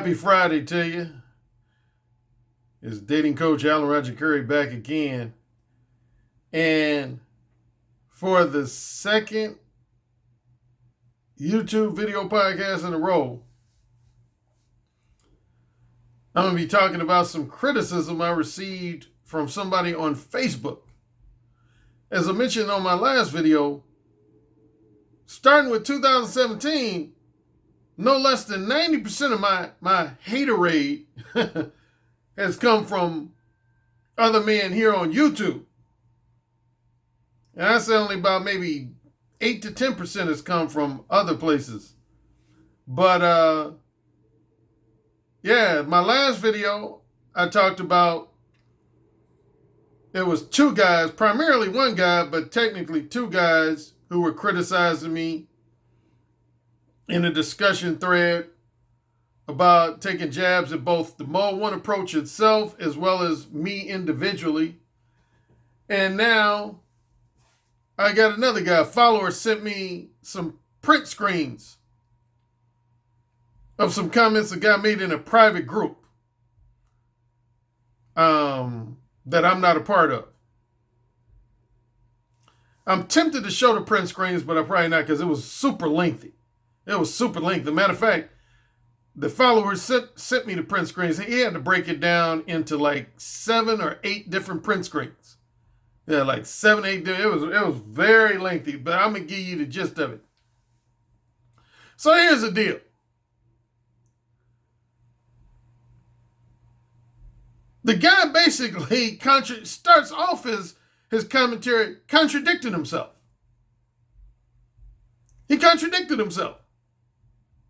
Happy Friday to you. It's dating coach Alan Roger Currie back again. And for the second YouTube video podcast in a row, I'm going to be talking about some criticism I received from somebody on Facebook. As I mentioned on my last video, starting with 2017, no less than 90% of my haterade has come from other men here on YouTube. And I say only about maybe 8 to 10% has come from other places. But yeah, my last video, I talked about, there was two guys, primarily one guy, but technically two guys who were criticizing me in a discussion thread about taking jabs at both the Mode 1 approach itself as well as me individually. And now I got another guy, a follower, sent me some print screens of some comments a guy made in a private group that I'm not a part of. I'm tempted to show the print screens, but I'm probably not because it was super lengthy. It was super lengthy. Matter of fact, the follower sent me the print screens. He had to break it down into like 7 or 8 different print screens. Yeah, like 7, 8. It was very lengthy, but I'm gonna give you the gist of it. So here's the deal. The guy basically starts off his commentary contradicting himself. He contradicted himself.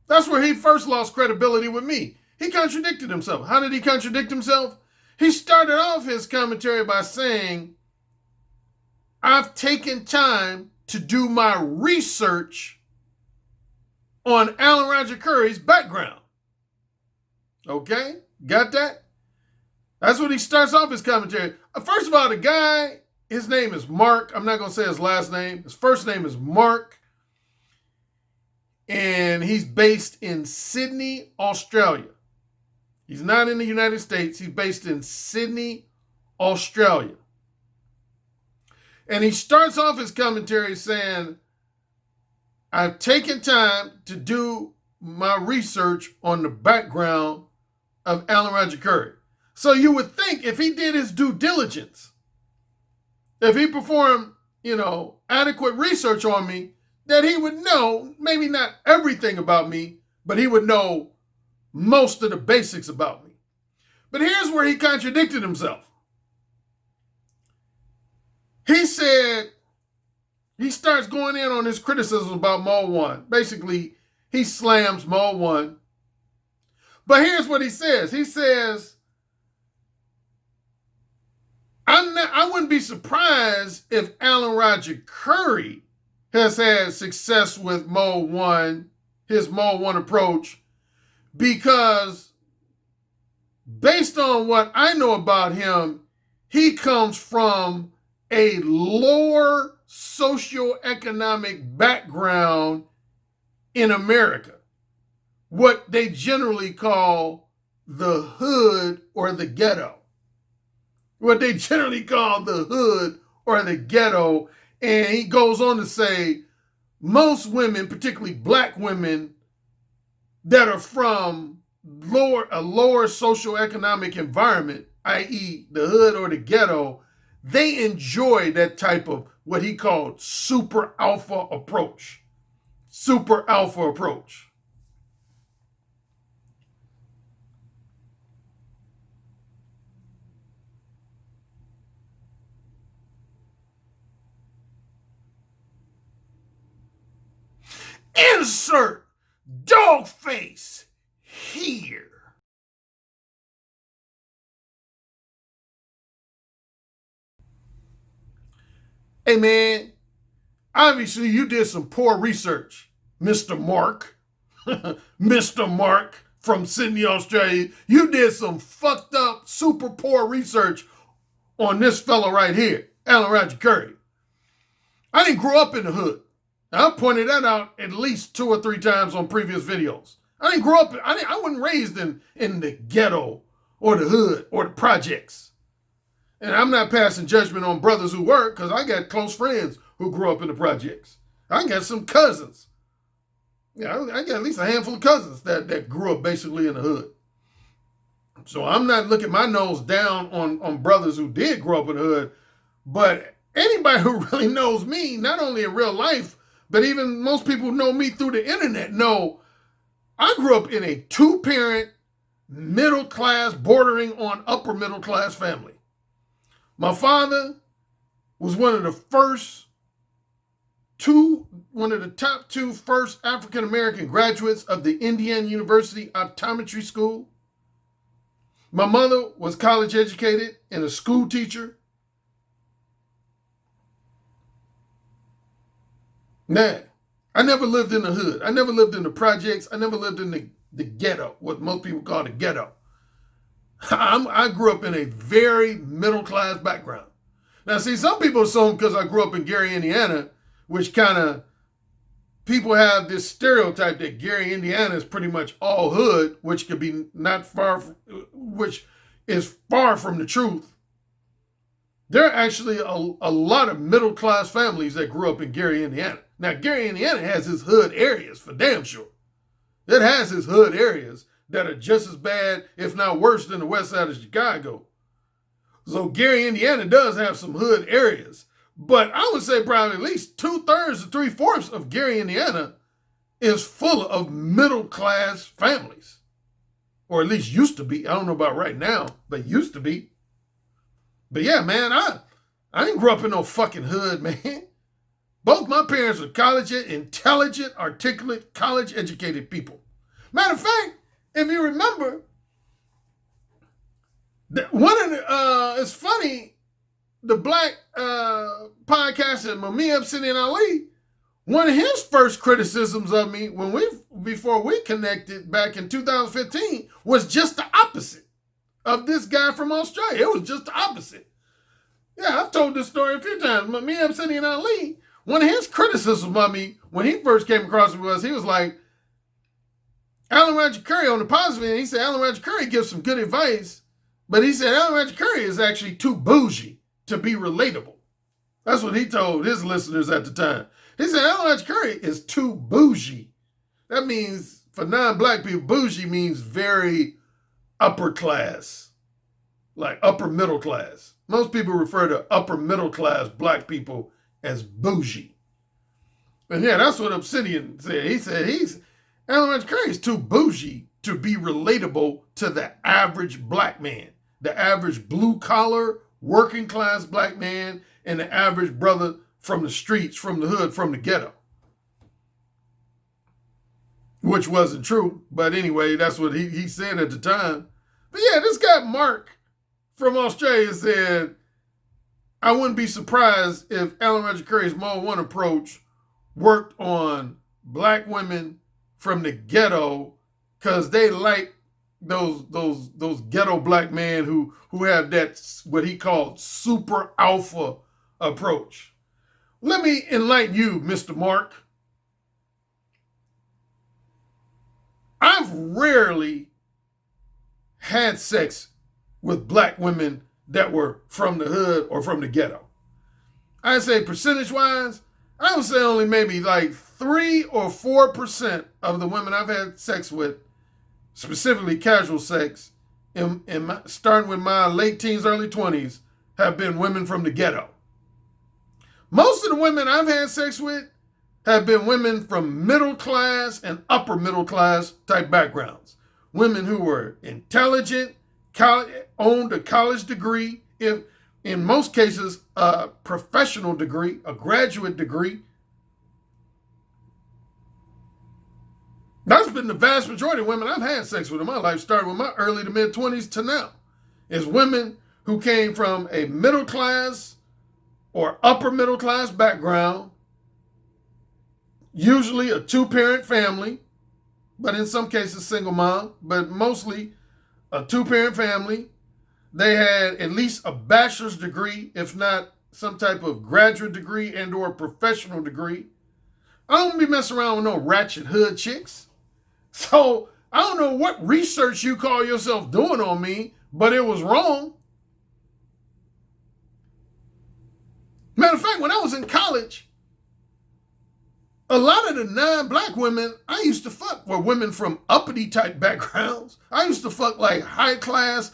That's where he first lost credibility with me. He contradicted himself. How did he contradict himself? He started off his commentary by saying, I've taken time to do my research on Alan Roger Currie's background. Okay? Got that? That's what he starts off his commentary. First of all, the guy, his name is Mark. I'm not going to say his last name. His first name is Mark. And he's based in Sydney, Australia. He's not in the United States. He's based in Sydney, Australia. And he starts off his commentary saying, I've taken time to do my research on the background of Alan Roger Currie. So you would think if he did his due diligence, if he performed, adequate research on me, that he would know, maybe not everything about me, but he would know most of the basics about me. But here's where he contradicted himself. He said, he starts going in on his criticism about Mode 1. Basically, he slams Mode 1. But here's what he says. He says, I wouldn't be surprised if Alan Roger Currie has had success with Mode 1, his Mode 1 approach, because based on what I know about him, he comes from a lower socioeconomic background in America, what they generally call the hood or the ghetto. What they generally call the hood or the ghetto. And he goes on to say, most women, particularly black women, that are from a lower socioeconomic environment, i.e. the hood or the ghetto, they enjoy that type of what he called super alpha approach. Super alpha approach. Insert dog face here. Hey man, obviously you did some poor research, Mr. Mark. Mr. Mark from Sydney, Australia. You did some fucked up, super poor research on this fella right here, Alan Roger Currie. I didn't grow up in the hood. Now, I pointed that out at least 2 or 3 times on previous videos. I didn't grow up, I wasn't raised in the ghetto or the hood or the projects. And I'm not passing judgment on brothers who work, because I got close friends who grew up in the projects. I got some cousins. Yeah, I got at least a handful of cousins that grew up basically in the hood. So I'm not looking my nose down on brothers who did grow up in the hood, but anybody who really knows me, not only in real life, but even most people who know me through the internet, know I grew up in a 2-parent, middle class, bordering on upper middle class family. My father was one of the top 2 first African American graduates of the Indiana University Optometry School. My mother was college educated and a school teacher. Nah, I never lived in the hood. I never lived in the projects. I never lived in the ghetto, what most people call the ghetto. I grew up in a very middle-class background. Now, see, some people assume because I grew up in Gary, Indiana, which kind of, people have this stereotype that Gary, Indiana is pretty much all hood, which could be which is far from the truth. There are actually a lot of middle-class families that grew up in Gary, Indiana. Now, Gary, Indiana has its hood areas, for damn sure. It has its hood areas that are just as bad, if not worse, than the west side of Chicago. So Gary, Indiana does have some hood areas. But I would say probably at least 2/3 to 3/4 of Gary, Indiana is full of middle-class families. Or at least used to be. I don't know about right now, but used to be. But yeah, man, I didn't grow up in no fucking hood, man. Both my parents were intelligent, articulate, college-educated people. Matter of fact, if you remember, it's funny, the black podcaster Mami Obsidian Ali, one of his first criticisms of me before we connected back in 2015 was just the opposite of this guy from Australia. It was just the opposite. Yeah, I've told this story a few times. Mami Obsidian Ali, one of his criticisms of me when he first came across me was, he was like, Alan Roger Currie, on the positive end, he said Alan Roger Currie gives some good advice, but he said Alan Roger Currie is actually too bougie to be relatable. That's what he told his listeners at the time. He said Alan Roger Currie is too bougie. That means, for non-black people, bougie means very upper class, like upper middle class. Most people refer to upper middle class black people as bougie. And yeah, that's what Obsidian said. He said Alan Roger Currie is too bougie to be relatable to the average black man, the average blue-collar, working-class black man, and the average brother from the streets, from the hood, from the ghetto. Which wasn't true, but anyway, that's what he said at the time. But yeah, this guy Mark from Australia said, I wouldn't be surprised if Alan Roger Currie's Mode 1 approach worked on black women from the ghetto, because they like those ghetto black men who have that, what he called, super alpha approach. Let me enlighten you, Mr. Mark. I've rarely had sex with black women that were from the hood or from the ghetto. I'd say percentage-wise, I would say only maybe like 3 or 4% of the women I've had sex with, specifically casual sex, starting with my late teens, early 20s, have been women from the ghetto. Most of the women I've had sex with have been women from middle class and upper middle class type backgrounds. Women who were intelligent, owned a college degree, if in most cases a professional degree, a graduate degree. That's been the vast majority of women I've had sex with in my life, starting with my early to mid 20s to now, is women who came from a middle class or upper middle class background, usually a 2-parent family, but in some cases single mom, but mostly a 2-parent family. They had at least a bachelor's degree, if not some type of graduate degree and or professional degree. I don't be messing around with no ratchet hood chicks. So I don't know what research you call yourself doing on me, but it was wrong. Matter of fact, when I was in college, a lot of the non-black women I used to fuck were women from uppity type backgrounds. I used to fuck like high class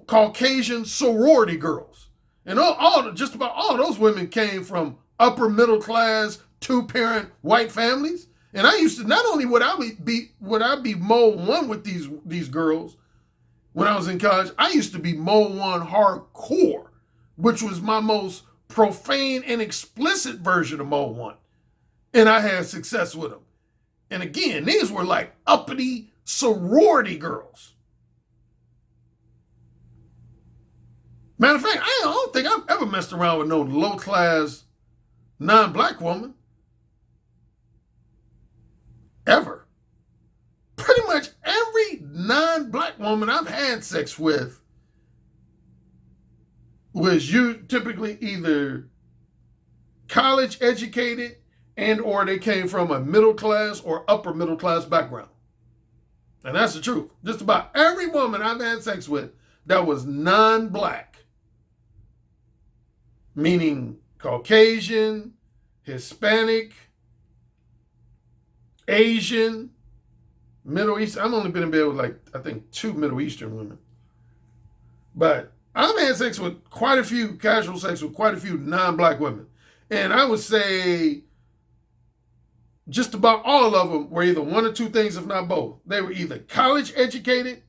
Caucasian sorority girls. And just about all those women came from upper middle class, 2-parent white families. And I used to, not only would I be mode one with these girls when I was in college, I used to be mode one hardcore, which was my most profane and explicit version of mode one. And I had success with them. And again, these were like uppity sorority girls. Matter of fact, I don't think I've ever messed around with no low-class non-black woman. Ever. Pretty much every non-black woman I've had sex with was typically either college educated and or they came from a middle class or upper middle class background. And that's the truth. Just about every woman I've had sex with that was non-black, meaning Caucasian, Hispanic, Asian, Middle East. I've only been in bed with like, I think 2 Middle Eastern women. But I've had sex with quite a few, casual sex with quite a few non-black women. And I would say just about all of them were either one or two things, if not both. They were either college educated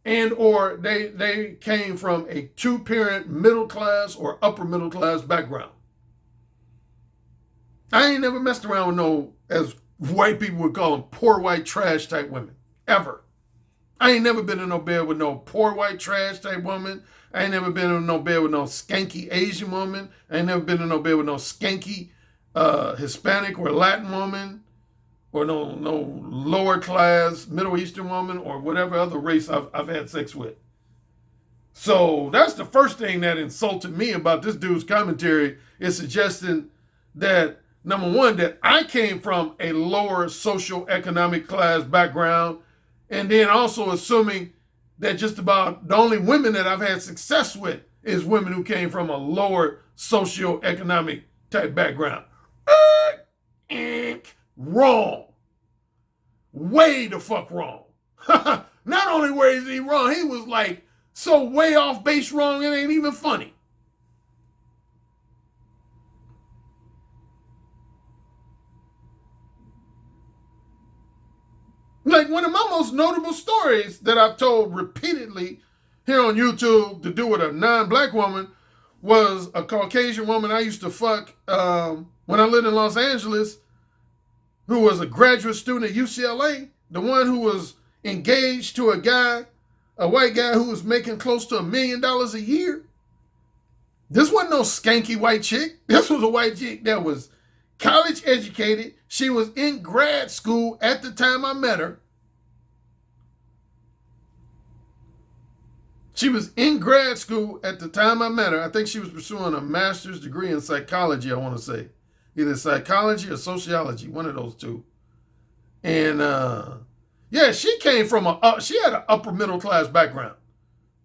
and or they came from a 2-parent middle class or upper middle class background. I ain't never messed around with no, as white people would call them, poor white trash type women. Ever. I ain't never been in no bed with no poor white trash type woman. I ain't never been in no bed with no skanky Asian woman. I ain't never been in no bed with no skanky Hispanic or Latin woman, or no lower class Middle Eastern woman, or whatever other race I've had sex with. So that's the first thing that insulted me about this dude's commentary, is suggesting that, number one, that I came from a lower socioeconomic class background, and then also assuming that just about the only women that I've had success with is women who came from a lower socioeconomic type background. Wrong. Way the fuck wrong. Not only was he wrong, he was like so way off base wrong, it ain't even funny. Like, one of my most notable stories that I've told repeatedly here on YouTube to do with a non-black woman was a Caucasian woman I used to fuck when I lived in Los Angeles, who was a graduate student at UCLA, the one who was engaged to a white guy who was making close to $1 million a year. This wasn't no skanky white chick. This was a white chick that was college educated. She was in grad school at the time I met her. She was in grad school at the time I met her. I think she was pursuing a master's degree in psychology, I want to say. Either psychology or sociology, one of those two. And yeah, she came from she had an upper middle class background.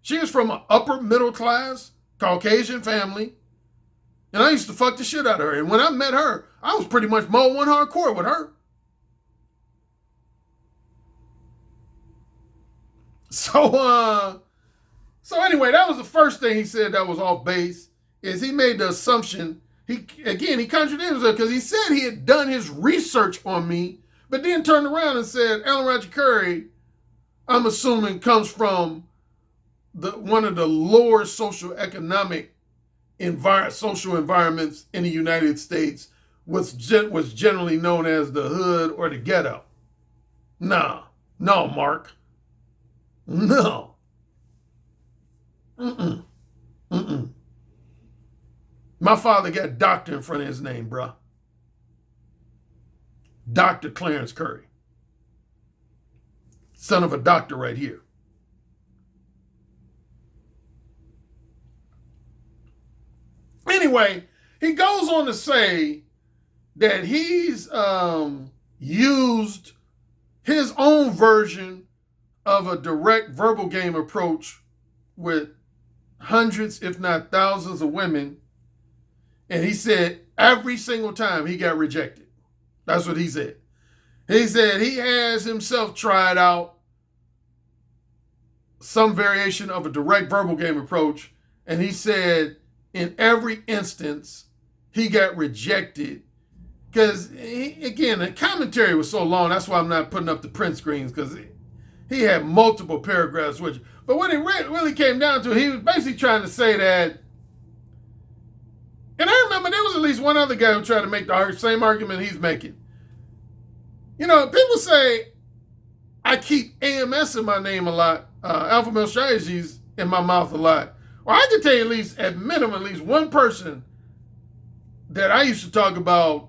She was from an upper middle class Caucasian family. And I used to fuck the shit out of her. And when I met her, I was pretty much mode one hardcore with her. So anyway, that was the first thing he said that was off base, is he made the assumption, he contradicted himself, because he said he had done his research on me, but then turned around and said, Alan Roger Currie, I'm assuming, comes from one of the lower socioeconomic social environments in the United States, was generally known as the hood or the ghetto. No, Mark. No. My father got doctor in front of his name, bruh. Dr. Clarence Currie. Son of a doctor right here. Anyway, he goes on to say that he's used his own version of a direct verbal game approach with hundreds, if not thousands of women. And he said every single time he got rejected. That's what he said. He said he has himself tried out some variation of a direct verbal game approach. And he said in every instance, he got rejected. Because, again, the commentary was so long, that's why I'm not putting up the print screens, because he had multiple paragraphs. But when it really came down to it, he was basically trying to say that, and I remember there was at least one other guy who tried to make the same argument he's making. You know, people say I keep AMS in my name a lot, Alpha Male Strategies in my mouth a lot. Well, I can tell you at minimum, at least one person that I used to talk about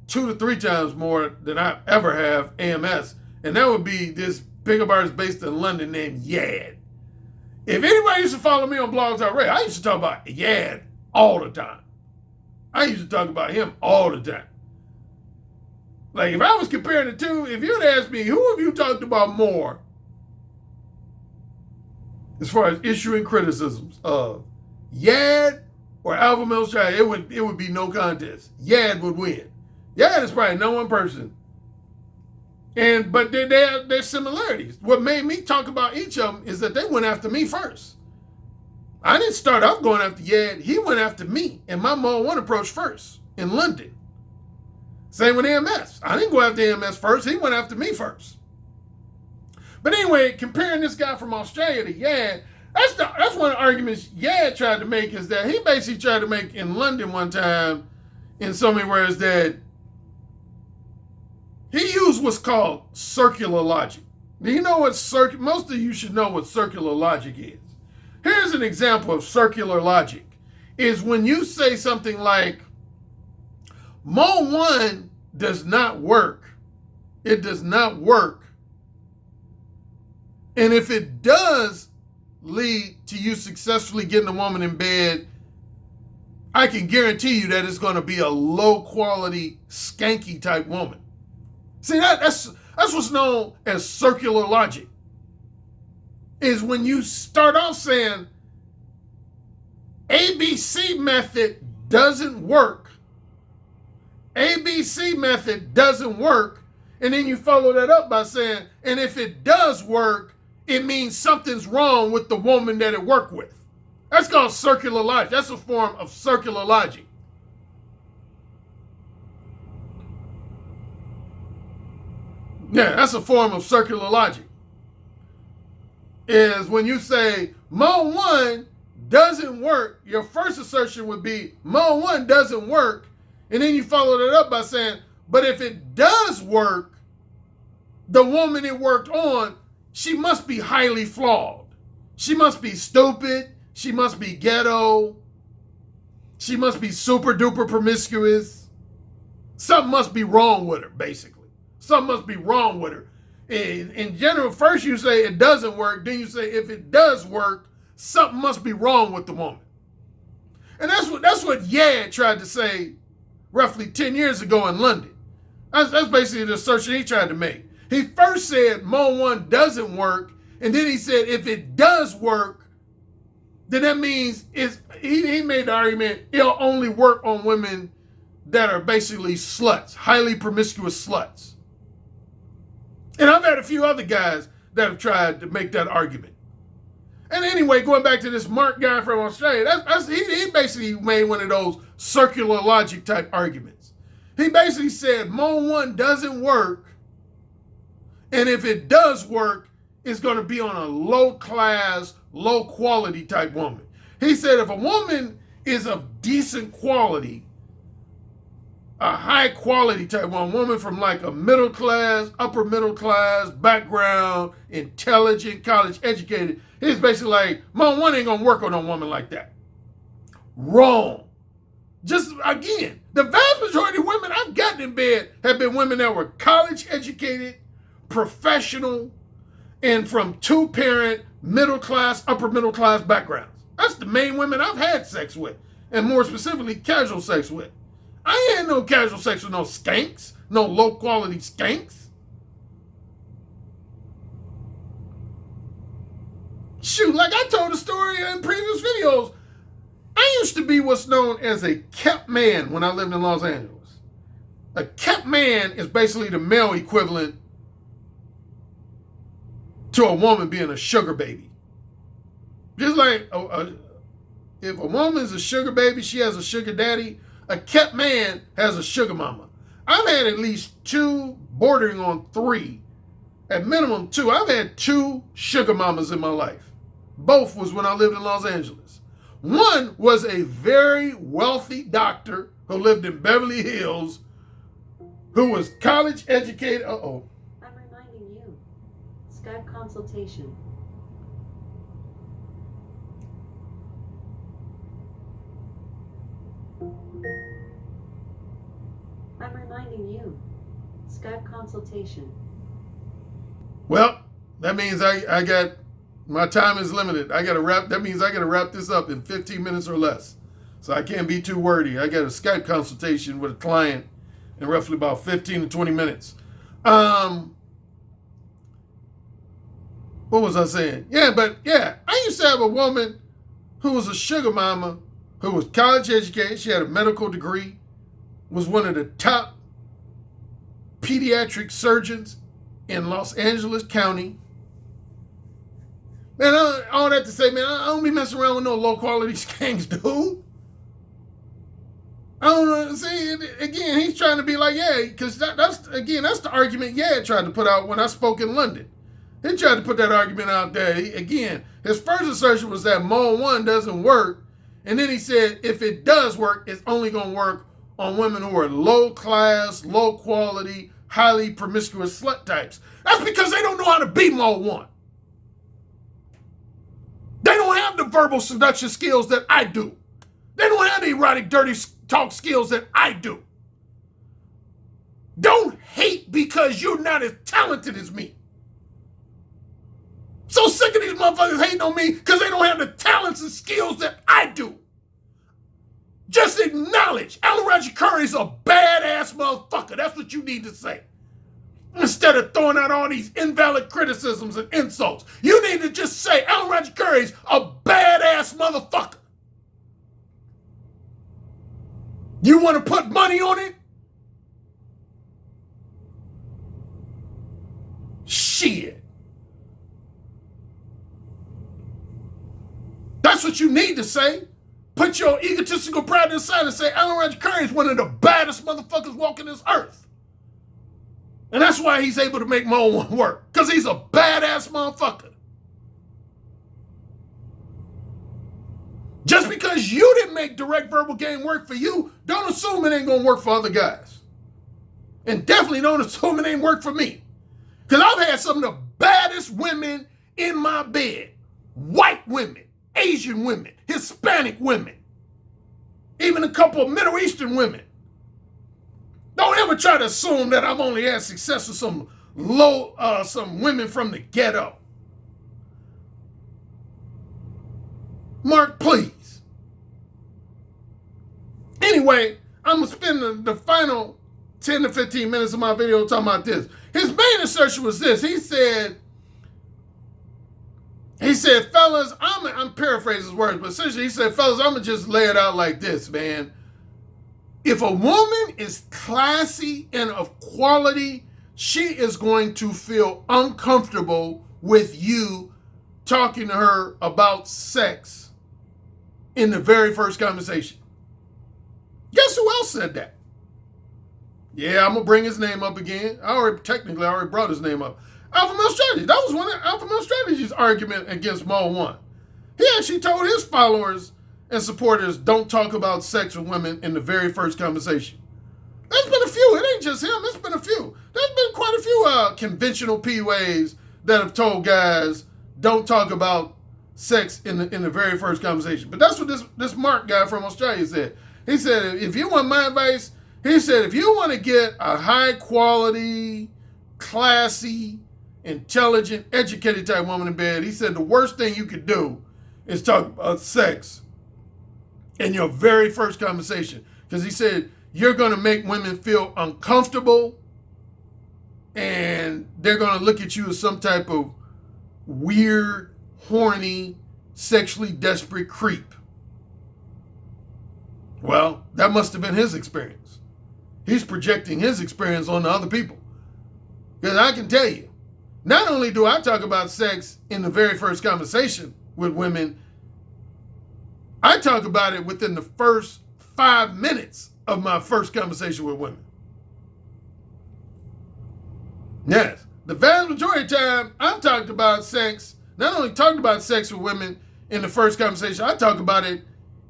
2 to 3 times more than I ever have AMS. And that would be this pickup artist based in London named Yad. If anybody used to follow me on Blogs already, I used to talk about Yad all the time. I used to talk about him all the time. Like, if I was comparing the two, if you'd ask me, who have you talked about more as far as issuing criticisms of, Yad or Alpha Male Strategy, it would be no contest. Yad would win. Yad is probably no one person. But there's similarities. What made me talk about each of them is that they went after me first. I didn't start off going after Yad. He went after me and my Mode 1 approach first in London. Same with AMS. I didn't go after AMS first. He went after me first. But anyway, comparing this guy from Australia to Yad, that's one of the arguments Yad tried to make, is that he basically tried to make in London one time in so many words that he used what's called circular logic. Do you know what most of you should know what circular logic is. Here's an example of circular logic. Is when you say something like, Mode 1 does not work. It does not work. And if it does lead to you successfully getting a woman in bed, I can guarantee you that it's going to be a low quality, skanky type woman. See, that's what's known as circular logic. Is when you start off saying ABC method doesn't work. ABC method doesn't work. And then you follow that up by saying, and if it does work, it means something's wrong with the woman that it worked with. That's called circular logic. That's a form of circular logic. Yeah, that's a form of circular logic. Is when you say Mode 1 doesn't work, your first assertion would be Mode 1 doesn't work, and then you follow that up by saying, but if it does work, the woman it worked on, she must be highly flawed. She must be stupid. She must be ghetto. She must be super duper promiscuous. Something must be wrong with her, basically. Something must be wrong with her. In general, first you say it doesn't work, then you say if it does work, something must be wrong with the woman. And that's what Yad tried to say roughly 10 years ago in London. That's basically the assertion he tried to make. He first said Mode 1 doesn't work, and then he said if it does work, then that means he made the argument it'll only work on women that are basically sluts, highly promiscuous sluts. And I've had a few other guys that have tried to make that argument. And anyway, going back to this Mark guy from Australia, he basically made one of those circular logic type arguments. He basically said Mode 1 doesn't work, and if it does work, it's going to be on a low class, low quality type woman. He said if a woman is of decent quality, a high quality type woman from like a middle class, upper middle class background, intelligent, college educated, he's basically like, Mode 1 ain't gonna work on a woman like that. Wrong. Just again, the vast majority of women I've gotten in bed have been women that were college educated, professional, and from 2-parent, middle class, upper middle class backgrounds. That's the main women I've had sex with, and more specifically, casual sex with. I ain't had no casual sex with no skanks, no low quality skanks. shoot, like I told the story in previous videos, I used to be what's known as a kept man when I lived in Los Angeles. A kept man is basically the male equivalent to a woman being a sugar baby. Just like if a woman's a sugar baby, she has a sugar daddy. A kept man has a sugar mama. I've had at least 2, bordering on 3, at minimum 2. I've had 2 sugar mamas in my life. Both was when I lived in Los Angeles. One was a very wealthy doctor who lived in Beverly Hills, who was college educated. I'm reminding you. Skype consultation. I'm reminding you. Skype consultation. Well, that means I got, my time is limited. That means I got to wrap this up in 15 minutes or less. So I can't be too wordy. I got a Skype consultation with a client in roughly about 15 to 20 minutes. What was I saying? I used to have a woman who was a sugar mama, who was college educated. She had a medical degree, was one of the top pediatric surgeons in Los Angeles County. Man, all that to say, man, I don't be messing around with no low quality skanks, dude. I don't know. See, again, he's trying to be like, yeah, because that's the argument tried to put out when I spoke in London. He tried to put that argument out there. His first assertion was that Mode 1 doesn't work. And then he said, if it does work, it's only going to work on women who are low class, low quality, highly promiscuous slut types. That's because they don't know how to be Mode 1. They don't have the verbal seduction skills that I do. They don't have the erotic, dirty talk skills that I do. Don't hate because you're not as talented as me. So sick of these motherfuckers hating on me because they don't have the talents and skills that I do. Just acknowledge Alan Roger Currie's a badass motherfucker. That's what you need to say. Instead of throwing out all these invalid criticisms and insults, you need to just say Alan Roger Currie's a badass motherfucker. You want to put money on it? Shit. That's what you need to say. Put your egotistical pride aside and say Alan Roger Currie is one of the baddest motherfuckers walking this earth. And that's why he's able to make Mode 1 work. Because he's a badass motherfucker. Just because you didn't make direct verbal game work for you, don't assume it ain't going to work for other guys. And definitely don't assume it ain't work for me. Because I've had some of the baddest women in my bed. White women, Asian women, Hispanic women, even a couple of Middle Eastern women. Don't ever try to assume that I've only had success with some women from the ghetto. Mark, please. Anyway, I'm going to spend the final 10 to 15 minutes of my video talking about this. His main assertion was this. He said, fellas, I'm paraphrasing his words, but essentially he said, fellas, I'm going to just lay it out like this, man. If a woman is classy and of quality, she is going to feel uncomfortable with you talking to her about sex in the very first conversation. Guess who else said that? Yeah, I'm going to bring his name up again. I already brought his name up. Alpha Male Strategy. That was one of Alpha Male Strategy's argument against Mode 1. He actually told his followers and supporters, don't talk about sex with women in the very first conversation. There's been a few. It ain't just him. There's been a few. There's been quite a few conventional PUAs that have told guys, don't talk about sex in the very first conversation. But that's what this Mark guy from Australia said. He said, if you want my advice, he said, if you want to get a high quality, classy, intelligent, educated type woman in bed, he said the worst thing you could do is talk about sex in your very first conversation. Because he said, you're going to make women feel uncomfortable and they're going to look at you as some type of weird, horny, sexually desperate creep. Well, that must have been his experience. He's projecting his experience on the other people. Because I can tell you, not only do I talk about sex in the very first conversation with women, I talk about it within the first 5 minutes of my first conversation with women. Yes, the vast majority of the time I've talked about sex, not only talked about sex with women in the first conversation, I talk about it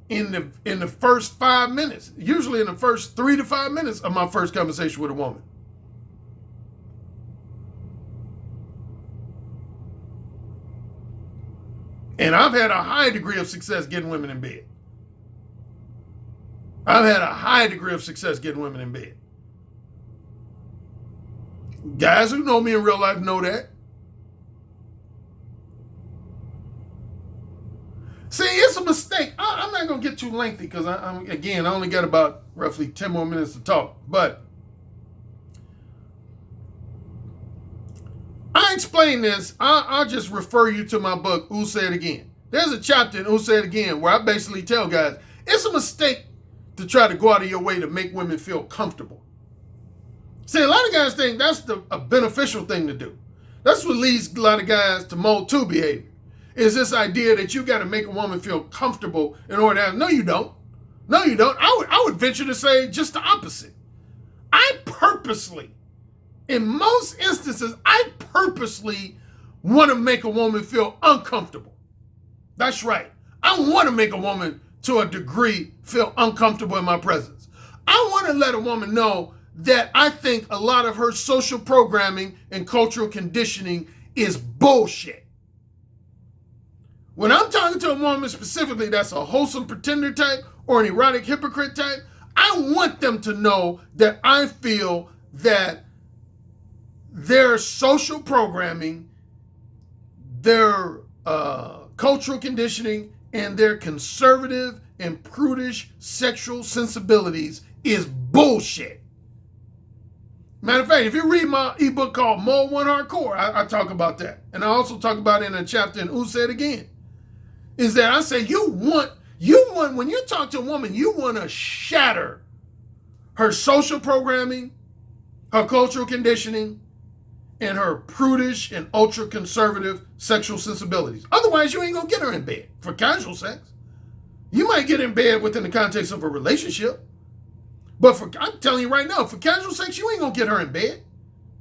in the first 5 minutes, usually in the first 3 to 5 minutes of my first conversation with a woman. And I've had a high degree of success getting women in bed. I've had a high degree of success getting women in bed. Guys who know me in real life know that. See, it's a mistake. I'm not going to get too lengthy because, I only got about roughly 10 more minutes to talk. But I explain this. I'll just refer you to my book, Who Said Again. There's a chapter in Who Said Again where I basically tell guys, it's a mistake to try to go out of your way to make women feel comfortable. See, a lot of guys think that's a beneficial thing to do. That's what leads a lot of guys to mode 2 behavior. Is this idea that you got to make a woman feel comfortable in order to have, no, you don't. No, you don't. I would venture to say just the opposite. I purposely, in most instances, I purposely want to make a woman feel uncomfortable. That's right. I want to make a woman, to a degree, feel uncomfortable in my presence. I want to let a woman know that I think a lot of her social programming and cultural conditioning is bullshit. When I'm talking to a woman specifically that's a wholesome pretender type or an erotic hypocrite type, I want them to know that I feel that their social programming, their cultural conditioning, and their conservative and prudish sexual sensibilities is bullshit. Matter of fact, if you read my ebook called Mode 1 Hardcore, I talk about that. And I also talk about it in a chapter in Who Said Again. Is that I say you want, when you talk to a woman, you want to shatter her social programming, her cultural conditioning, and her prudish and ultra-conservative sexual sensibilities. Otherwise, you ain't going to get her in bed for casual sex. You might get in bed within the context of a relationship. But I'm telling you right now, for casual sex, you ain't going to get her in bed.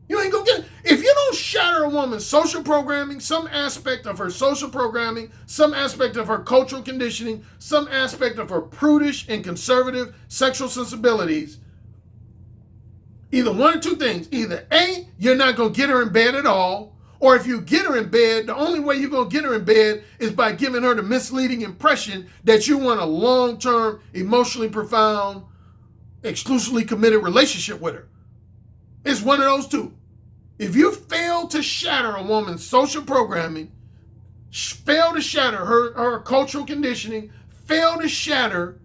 You ain't going to get, if you don't shatter a woman's social programming, some aspect of her social programming, some aspect of her cultural conditioning, some aspect of her prudish and conservative sexual sensibilities, either one or two things. Either A, you're not going to get her in bed at all, or if you get her in bed, the only way you're going to get her in bed is by giving her the misleading impression that you want a long-term, emotionally profound, exclusively committed relationship with her. It's one of those two. If you fail to shatter a woman's social programming, fail to shatter her cultural conditioning, fail to shatter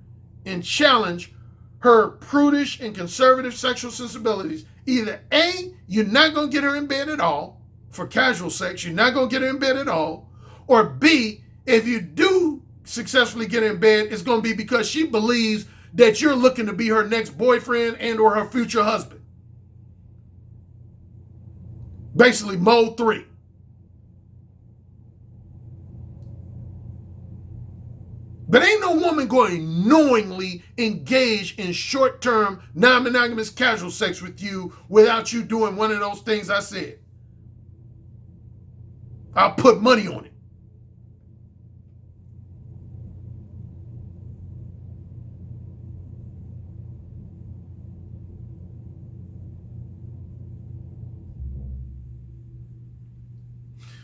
and challenge her prudish and conservative sexual sensibilities, either A, you're not going to get her in bed at all. For casual sex, you're not going to get her in bed at all. Or B, if you do successfully get her in bed, it's going to be because she believes that you're looking to be her next boyfriend and or her future husband. Basically, mode 3. But ain't no woman going to knowingly engage in short-term, non-monogamous casual sex with you without you doing one of those things I said. I'll put money on it.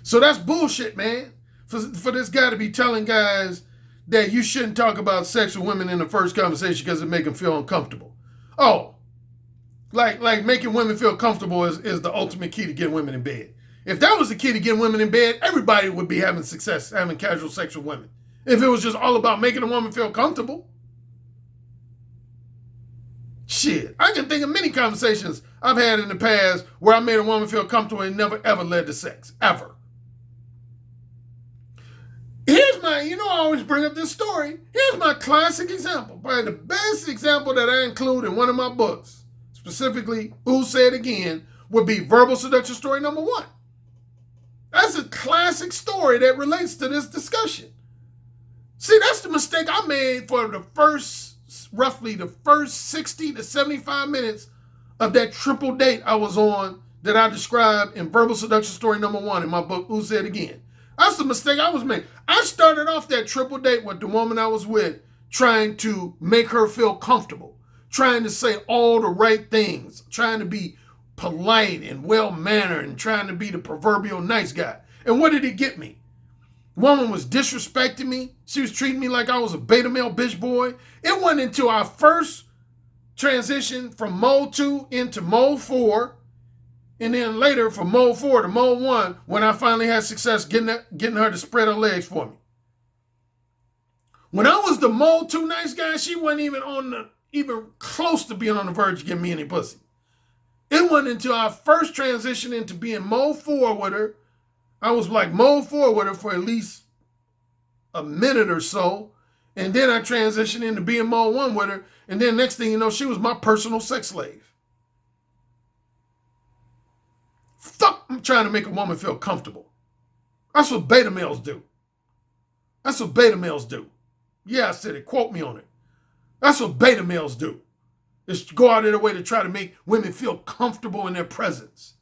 So that's bullshit, man. For this guy to be telling guys that you shouldn't talk about sex with women in the first conversation because it make them feel uncomfortable. Oh, like making women feel comfortable is the ultimate key to getting women in bed. If that was the key to getting women in bed, everybody would be having success, having casual sex with women. If it was just all about making a woman feel comfortable. Shit, I can think of many conversations I've had in the past where I made a woman feel comfortable and never ever led to sex, ever. I always bring up this story. Here's my classic example. Probably the best example that I include in one of my books, specifically, Who Said Again, would be Verbal Seduction Story number 1. That's a classic story that relates to this discussion. See, that's the mistake I made for roughly the first 60 to 75 minutes of that triple date I was on that I described in Verbal Seduction Story number 1 in my book, Who Said Again. That's the mistake I was making. I started off that triple date with the woman I was with, trying to make her feel comfortable, trying to say all the right things, trying to be polite and well-mannered and trying to be the proverbial nice guy. And what did it get me? Woman was disrespecting me. She was treating me like I was a beta male bitch boy. It went into our first transition from mode 2 into mode 4. And then later from mode 4 to mode 1 when I finally had success getting her to spread her legs for me. When I was the mode 2 nice guy, she wasn't even close to being on the verge of giving me any pussy. It went into our first transition into being mode 4 with her. I was like mode 4 with her for at least a minute or so. And then I transitioned into being mode 1 with her. And then next thing you know, she was my personal sex slave. Fuck, I'm trying to make a woman feel comfortable. That's what beta males do. That's what beta males do. Yeah, I said it. Quote me on it. That's what beta males do. Is to go out of their way to try to make women feel comfortable in their presence.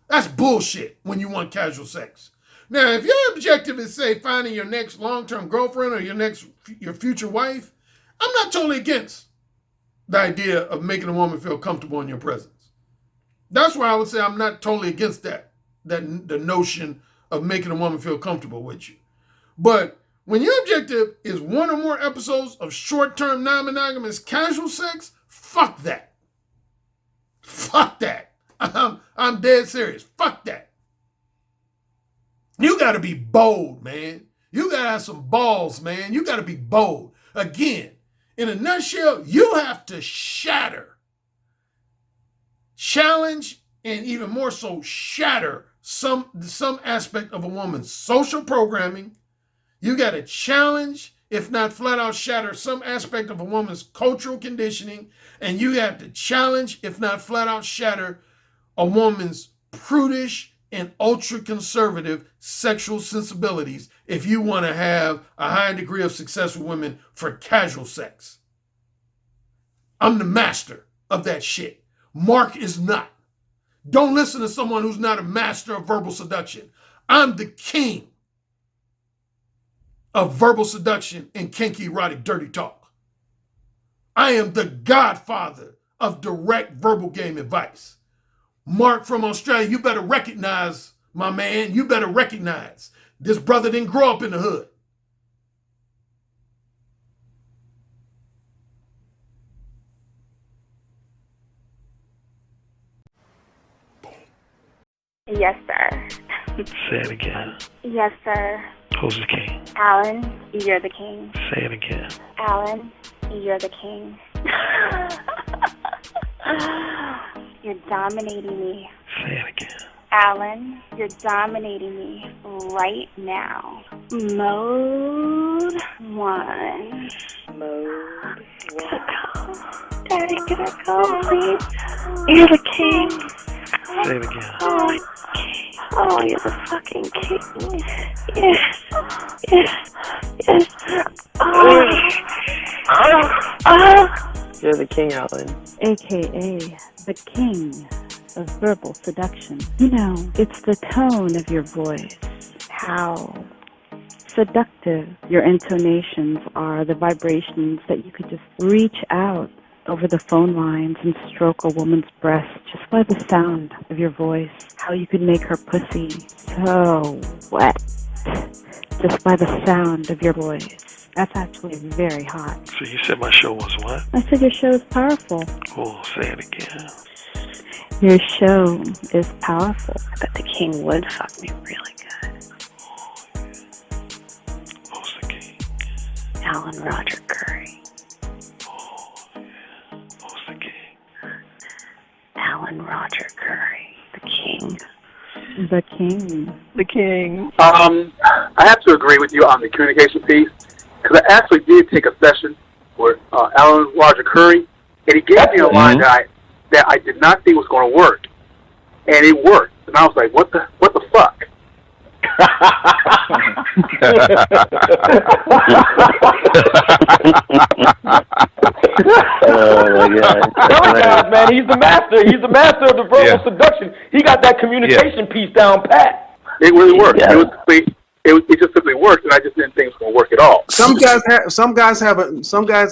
That's bullshit when you want casual sex. Now, if your objective is, say, finding your next long-term girlfriend or your future wife, I'm not totally against the idea of making a woman feel comfortable in your presence. That's why I would say I'm not totally against the notion of making a woman feel comfortable with you. But when your objective is one or more episodes of short-term non-monogamous casual sex, fuck that. Fuck that. I'm dead serious. Fuck that. You got to be bold, man. You got to have some balls, man. You got to be bold. Again, in a nutshell, you have to challenge, and even more so, shatter some aspect of a woman's social programming. You got to challenge, if not flat out shatter, some aspect of a woman's cultural conditioning. And you have to challenge, if not flat out shatter, a woman's prudish and ultra-conservative sexual sensibilities if you want to have a high degree of success with women for casual sex. I'm the master of that shit. Mark is not. Don't listen to someone who's not a master of verbal seduction. I'm the king of verbal seduction and kinky, erotic, dirty talk. I am the godfather of direct verbal game advice. Mark from Australia, you better recognize, my man, you better recognize this brother didn't grow up in the hood. Yes, sir. Say it again. Yes, sir. Who's the king? Alan, you're the king. Say it again. Alan, you're the king. You're dominating me. Say it again. Alan, you're dominating me right now. Mode 1. Mode 1. Daddy, can I go, please? You're the king. Say it again. Oh, you're the fucking king. Yes. Yes. You're the king, Alan. AKA the king of verbal seduction. You know, it's the tone of your voice, how seductive your intonations are, the vibrations that you could just reach out over the phone lines and stroke a woman's breast just by the sound of your voice, how you could make her pussy so wet just by the sound of your voice. That's actually very hot. So you said my show was what? I said your show is powerful. Oh, say it again. Your show is powerful. But the king would fuck me really good. Who's the king? Alan Roger Currie. Oh, yeah. Who's the king? Alan Roger Currie. The king. The king. The king. I have to agree with you on the communication piece because I actually did take a session with Alan Roger Currie, and he gave me a line that I did not think was going to work, and it worked. And I was like, what the fuck? Oh my God! Currie guys, man, he's the master. He's the master of the verbal seduction. He got that communication piece down pat. It really worked. It just simply worked, and I just didn't think it was going to work at all. Some guys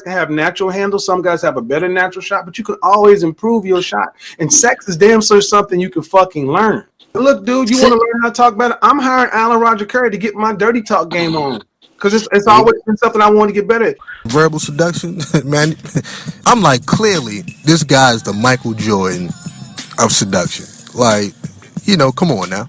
have natural handles. Some guys have a better natural shot, but you can always improve your shot. And sex is damn sure something you can fucking learn. Look, dude, you want to learn how to talk better? I'm hiring Alan Roger Currie to get my dirty talk game on because it's always been something I want to get better at. Verbal seduction, man. I'm like, clearly, this guy's the Michael Jordan of seduction. Like, come on now.